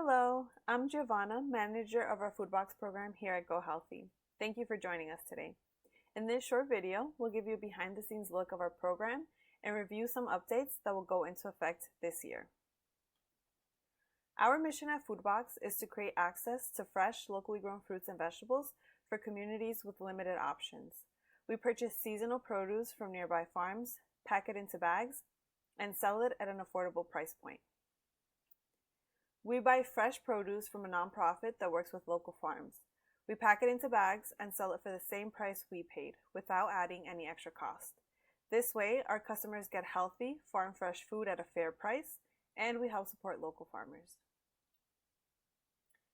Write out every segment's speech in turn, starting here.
Hello, I'm Giovanna, manager of our food box program here at Go Healthy. Thank you for joining us today. In this short video, we'll give you a behind the scenes look of our program and review some updates that will go into effect this year. Our mission at Foodbox is to create access to fresh, locally grown fruits and vegetables for communities with limited options. We purchase seasonal produce from nearby farms, pack it into bags, and sell it at an affordable price point. We buy fresh produce from a nonprofit that works with local farms. We pack it into bags and sell it for the same price we paid, without adding any extra cost. This way, our customers get healthy, farm-fresh food at a fair price, and we help support local farmers.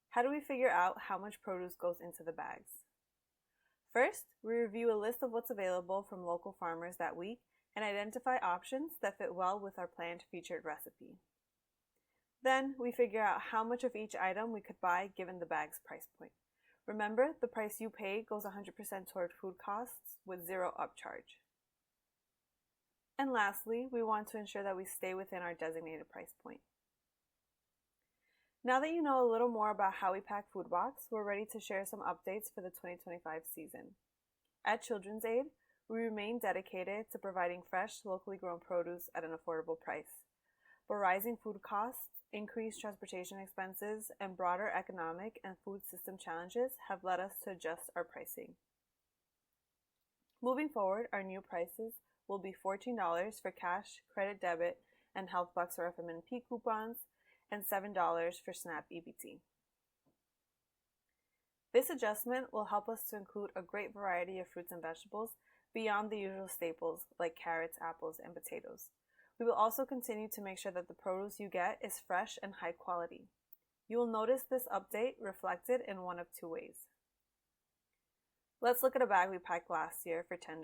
How do we figure out how much produce goes into the bags? First, we review a list of what's available from local farmers that week and identify options that fit well with our planned featured recipe. Then, we figure out how much of each item we could buy given the bag's price point. Remember, the price you pay goes 100% toward food costs with zero upcharge. And lastly, we want to ensure that we stay within our designated price point. Now that you know a little more about how we pack Foodbox, we're ready to share some updates for the 2025 season. At Children's Aid, we remain dedicated to providing fresh, locally grown produce at an affordable price. But rising food costs, increased transportation expenses, and broader economic and food system challenges have led us to adjust our pricing. Moving forward, our new prices will be $14 for cash, credit, debit, and health bucks or FMNP coupons, and $7 for SNAP EBT. This adjustment will help us to include a great variety of fruits and vegetables beyond the usual staples like carrots, apples, and potatoes. We will also continue to make sure that the produce you get is fresh and high quality. You will notice this update reflected in one of two ways. Let's look at a bag we packed last year for $10.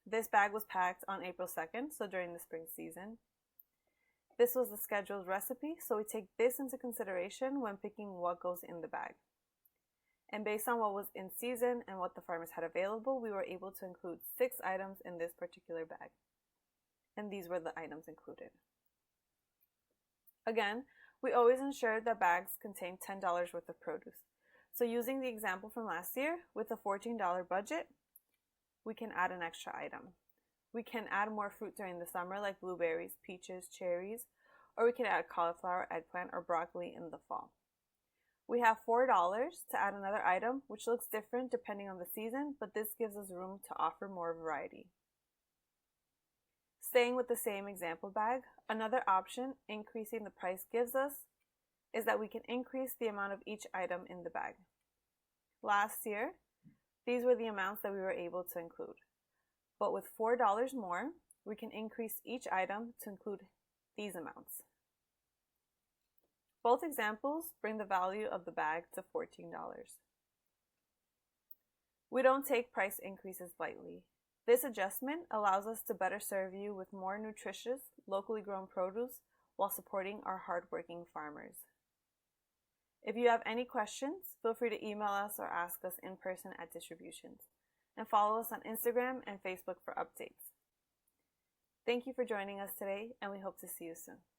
This bag was packed on April 2nd, so during the spring season. This was the scheduled recipe, so we take this into consideration when picking what goes in the bag. And based on what was in season and what the farmers had available, we were able to include 6 items in this particular bag. And these were the items included. Again, we always ensure that bags contain $10 worth of produce. So using the example from last year, with a $14 budget, we can add an extra item. We can add more fruit during the summer like blueberries, peaches, cherries, or we can add cauliflower, eggplant, or broccoli in the fall. We have $4 to add another item, which looks different depending on the season, but this gives us room to offer more variety. Staying with the same example bag, another option increasing the price gives us is that we can increase the amount of each item in the bag. Last year, these were the amounts that we were able to include. But with $4 more, we can increase each item to include these amounts. Both examples bring the value of the bag to $14. We don't take price increases lightly. This adjustment allows us to better serve you with more nutritious, locally grown produce while supporting our hardworking farmers. If you have any questions, feel free to email us or ask us in person at distributions. And follow us on Instagram and Facebook for updates. Thank you for joining us today, and we hope to see you soon.